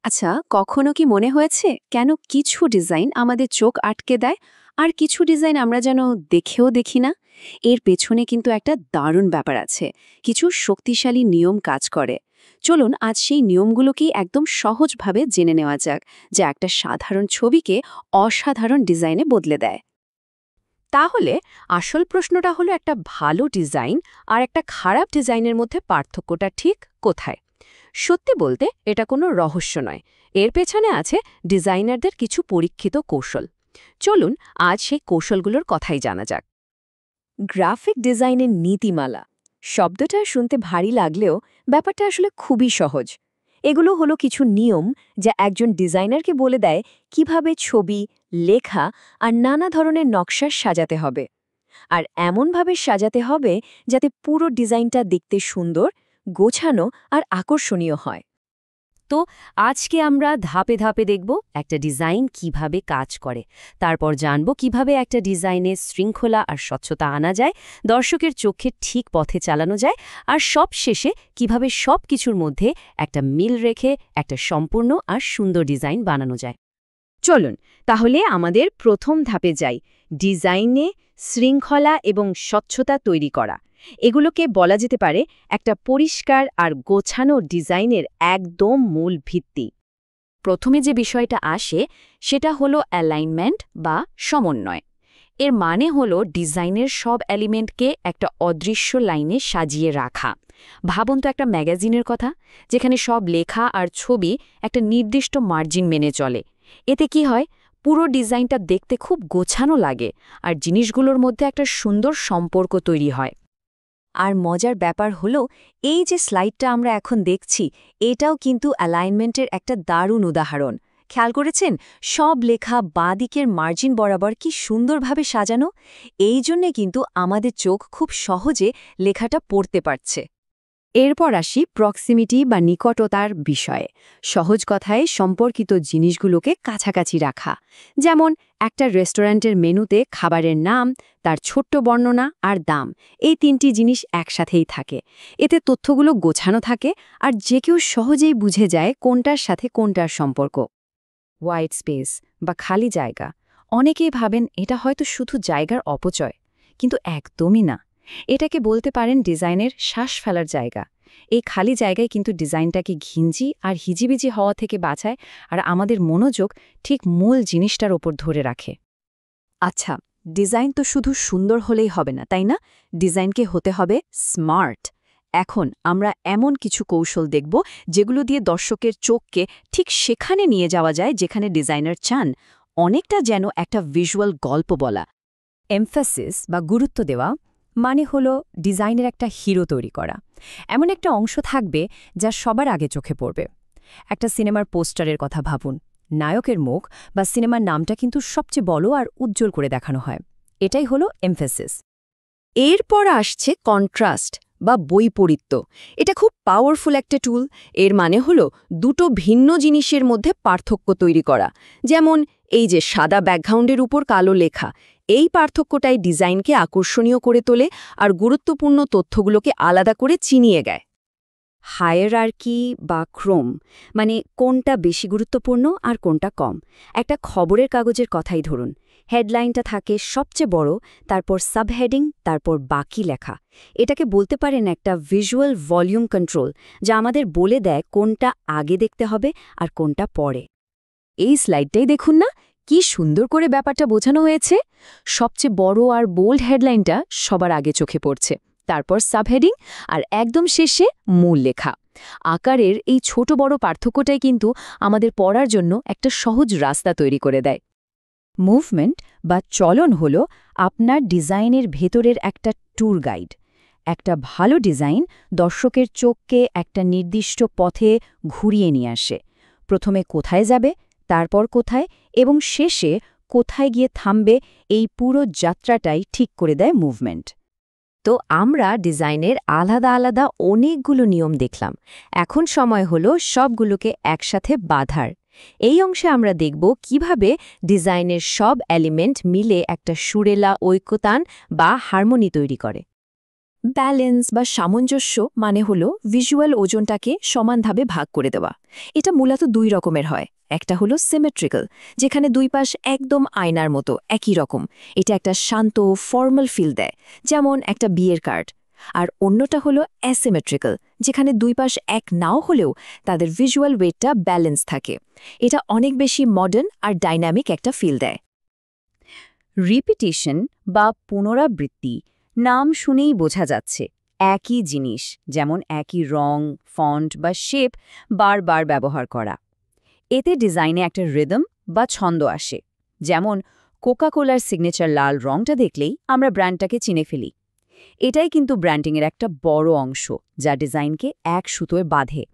আচ্ছা, কখনো কি মনে হয়েছে কেন কিছু ডিজাইন আমাদের চোখ আটকে দেয় আর কিছু ডিজাইন আমরা যেন দেখেও দেখি না? এর পেছনে কিন্তু একটা দারুণ ব্যাপার আছে। কিছু শক্তিশালী নিয়ম কাজ করে। চলুন আজ সেই নিয়মগুলোকেই একদম সহজভাবে জেনে নেওয়া যাক, যা একটা সাধারণ ছবিকে অসাধারণ ডিজাইনে বদলে দেয়। তাহলে আসল প্রশ্নটা হলো একটা ভালো ডিজাইন আর একটা খারাপ ডিজাইনের মধ্যে পার্থক্যটা ঠিক কোথায়। সত্যি বলতে এটা কোনো রহস্য নয়, এর পেছনে আছে ডিজাইনারদের কিছু পরীক্ষিত কৌশল। চলুন আজ সেই কৌশলগুলোর কথাই জানা যাক। গ্রাফিক ডিজাইনের নীতিমালা শব্দটা শুনতে ভারী লাগলেও ব্যাপারটা আসলে খুবই সহজ। এগুলো হলো কিছু নিয়ম যা একজন ডিজাইনারকে বলে দেয় কিভাবে ছবি, লেখা আর নানা ধরনের নকশা সাজাতে হবে। আর এমনভাবে সাজাতে হবে যাতে পুরো ডিজাইনটা দেখতে সুন্দর, গোছানো আর আকর্ষণীয় হয়। তো আজকে আমরা ধাপে ধাপে দেখব একটা ডিজাইন কিভাবে কাজ করে, তারপর জানব কিভাবে একটা ডিজাইনে শৃঙ্খলা আর স্বচ্ছতা আনা যায়, দর্শকের চোখে ঠিক পথে চালানো যায়, আর সব শেষে কিভাবে সব কিছুর মধ্যে একটা মিল রেখে একটা সম্পূর্ণ আর সুন্দর ডিজাইন বানানো যায়। চলুন তাহলে আমাদের প্রথম ধাপে যাই, ডিজাইনে শৃঙ্খলা এবং স্বচ্ছতা তৈরি করা। এগুলোকে বলা যেতে পারে একটা পরিষ্কার আর গোছানো ডিজাইনের একদম মূল ভিত্তি। প্রথমে যে বিষয়টা আসে সেটা হলো অ্যালাইনমেন্ট বা সমন্বয়। এর মানে হলো ডিজাইনের সব এলিমেন্টকে একটা অদৃশ্য লাইনে সাজিয়ে রাখা। ভাবুন তো একটা ম্যাগাজিনের কথা, যেখানে সব লেখা আর ছবি একটা নির্দিষ্ট মার্জিন মেনে চলে। এতে কি হয়, পুরো ডিজাইনটা দেখতে খুব গোছানো লাগে আর জিনিসগুলোর মধ্যে একটা সুন্দর সম্পর্ক তৈরি হয়। আর মজার ব্যাপার হলো, এই যে স্লাইডটা আমরা এখন দেখছি, এটাও কিন্তু অ্যালাইনমেন্টের একটা দারুণ উদাহরণ। খেয়াল করেছেন, সব লেখা বাঁ দিকের মার্জিন বরাবর কি সুন্দরভাবে সাজানো। এই জন্যে কিন্তু আমাদের চোখ খুব সহজে লেখাটা পড়তে পারছে। এরপর আসি প্রক্সিমিটি বা নিকটতার বিষয়ে। সহজ কথায় সম্পর্কিত জিনিসগুলোকে কাছাকাছি রাখা। যেমন একটা রেস্টুরেন্টের মেনুতে খাবারের নাম, তার ছোট্ট বর্ণনা আর দাম, এই তিনটি জিনিস একসাথেই থাকে। এতে তথ্যগুলো গোছানো থাকে আর যে কেউ সহজেই বুঝে যায় কোনটার সাথে কোনটার সম্পর্ক। হোয়াইট স্পেস বা খালি জায়গা, অনেকেই ভাবেন এটা হয়তো শুধু জায়গার অপচয়, কিন্তু একদমই না। এটাকে বলতে পারেন ডিজাইনের শ্বাস ফেলার জায়গা। এই খালি জায়গায় কিন্তু ডিজাইনটাকে ঘিঞ্জি আর হিজিবিজি হওয়া থেকে বাঁচায় আর আমাদের মনোযোগ ঠিক মূল জিনিসটার ওপর ধরে রাখে। আচ্ছা, ডিজাইন তো শুধু সুন্দর হলেই হবে না, তাই না? ডিজাইনকে হতে হবে স্মার্ট। এখন আমরা এমন কিছু কৌশল দেখব যেগুলো দিয়ে দর্শকের চোখকে ঠিক সেখানে নিয়ে যাওয়া যায় যেখানে ডিজাইনার চান, অনেকটা যেন একটা ভিজুয়াল গল্প বলা। এমফাসিস বা গুরুত্ব দেওয়া মানে হলো ডিজাইনের একটা হিরো তৈরি করা। এমন একটা অংশ থাকবে যা সবার আগে চোখে পড়বে। একটা সিনেমার পোস্টারের কথা ভাবুন, নায়কের মুখ বা সিনেমার নামটা কিন্তু সবচেয়ে বড় আর উজ্জ্বল করে দেখানো হয়। এটাই হলো এমফাসিস। এরপর আসছে কন্ট্রাস্ট বা বৈপরীত্য। এটা খুব পাওয়ারফুল একটা টুল। এর মানে হলো দুটো ভিন্ন জিনিসের মধ্যে পার্থক্য তৈরি করা। যেমন এই যে সাদা ব্যাকগ্রাউন্ডের উপর কালো লেখা, এই পার্থক্যটাই ডিজাইনকে আকর্ষণীয় করে তোলে আর গুরুত্বপূর্ণ তথ্যগুলোকে আলাদা করে চিনিয়ে দেয়। হায়ারার্কি বা ক্রোম মানে কোনটা বেশি গুরুত্বপূর্ণ আর কোনটা কম। একটা খবরের কাগজের কথাই ধরুন, হেডলাইনটা থাকে সবচেয়ে বড়, তারপর সাবহেডিং, তারপর বাকি লেখা। এটাকে বলতে পারেন একটা ভিজুয়াল ভলিউম কন্ট্রোল, যা আমাদের বলে দেয় কোনটা আগে দেখতে হবে আর কোনটা পরে। এই স্লাইডটাই দেখুন না, কি সুন্দর করে ব্যাপারটা বোঝানো হয়েছে। সবচেয়ে বড় আর বোল্ড হেডলাইনটা সবার আগে চোখে পড়ছে, তারপর সাবহেডিং আর একদম শেষে মূল লেখা। আকারের এই ছোট বড় পার্থক্যটাই কিন্তু আমাদের পড়ার জন্য একটা সহজ রাস্তা তৈরি করে দেয়। মুভমেন্ট বা চলন হল আপনার ডিজাইনের ভেতরের একটা ট্যুর গাইড। একটা ভালো ডিজাইন দর্শকের চোখকে একটা নির্দিষ্ট পথে ঘুরিয়ে নিয়ে আসে। প্রথমে কোথায় যাবে, তারপর কোথায় এবং শেষে কোথায় গিয়ে থামবে, এই পুরো যাত্রাটাই ঠিক করে দেয় মুভমেন্ট। তো আমরা ডিজাইনের আলাদা আলাদা অনেকগুলো নিয়ম দেখলাম। এখন সময় হলো সবগুলোকে একসাথে বাঁধার। এই অংশে আমরা দেখব কিভাবে ডিজাইনের সব এলিমেন্ট মিলে একটা সুরেলা ঐক্যতান বা হারমোনি তৈরি করে। ব্যালেন্স বা সামঞ্জস্য মানে হলো ভিজুয়াল ওজনটাকে সমানভাবে ভাগ করে দেওয়া। এটা মূলত দুই রকমের হয়। একটা হলো সিমেট্রিক্যাল, যেখানে দুই পাশ একদম আয়নার মতো একই রকম। এটা একটা শান্ত ফর্মাল ফিল দেয়, যেমন একটা বিয়ের কার্ড। আর অন্যটা হলো অ্যাসিমেট্রিক্যাল, যেখানে দুই পাশ এক নাও হলেও তাদের ভিজুয়াল ওয়েটটা ব্যালেন্স থাকে। এটা অনেক বেশি মডার্ন আর ডাইনামিক একটা ফিল দেয়। রিপিটিশন বা পুনরাবৃত্তি নাম শুনেই বোঝা যাচ্ছে একই জিনিস, যেমন একই রং, ফন্ট বা শেপ বারবার ব্যবহার করা। এতে ডিজাইনে একটা রিদম বা ছন্দ আসে। যেমন কোকা-কোলার সিগনেচার লাল রংটা দেখলেই আমরা ব্র্যান্ডটাকে চিনে ফেলি। এটাই কিন্তু ব্র্যান্ডিংয়ের একটা বড় অংশ, যা ডিজাইনকে এক সুতোয় বাঁধে।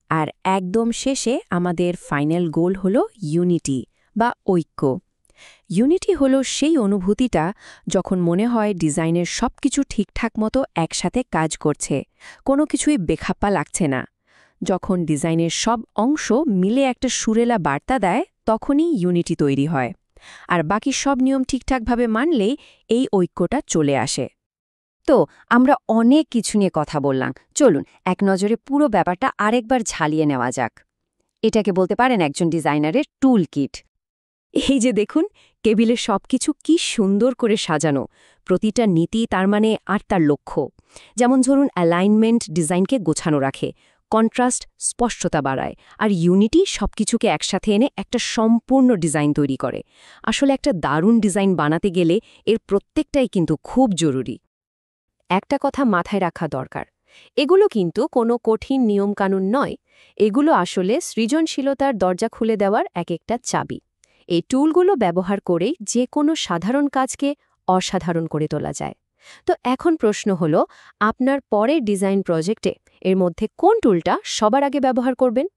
আর একদম শেষে আমাদের ফাইনাল গোল হলো ইউনিটি বা ঐক্য। ইউনিটি হলো সেই অনুভূতিটা যখন মনে হয় ডিজাইনের সবকিছু ঠিকঠাক মতো একসাথে কাজ করছে, কোনো কিছুই বেখাপ্পা লাগছে না। যখন ডিজাইনের সব অংশ মিলে একটা সুরেলা বার্তা দেয়, তখনই ইউনিটি তৈরি হয়। আর বাকি সব নিয়ম ঠিকঠাকভাবে মানলেই এই ঐক্যটা চলে আসে। তো আমরা অনেক কিছু নিয়ে কথা বললাম, চলুন এক নজরে পুরো ব্যাপারটা আরেকবার ঝালিয়ে নেওয়া যাক। এটাকে বলতে পারেন একজন ডিজাইনারের টুল কিট। এই যে দেখুন, টেবিলে সবকিছু কি সুন্দর করে সাজানো, প্রতিটা নীতি তার মানে আর তার লক্ষ্য। যেমন ধরুন, অ্যালাইনমেন্ট ডিজাইনকে গোছানো রাখে, কন্ট্রাস্ট স্পষ্টতা বাড়ায়, আর ইউনিটি সবকিছুকে একসাথে এনে একটা সম্পূর্ণ ডিজাইন তৈরি করে। আসলে একটা দারুণ ডিজাইন বানাতে গেলে এর প্রত্যেকটাই কিন্তু খুব জরুরি। একটা কথা মাথায় রাখা দরকার, এগুলো কিন্তু কোনো কঠিন নিয়মকানুন নয়, এগুলো আসলে সৃজনশীলতার দরজা খুলে দেওয়ার এক একটা চাবি। এই টুলগুলো ব্যবহার করেই যে কোনো সাধারণ কাজকে অসাধারণ করে তোলা যায়। তো এখন প্রশ্ন হলো, আপনার পরের ডিজাইন প্রজেক্টে এর মধ্যে কোন টুলটা সবার আগে ব্যবহার করবেন?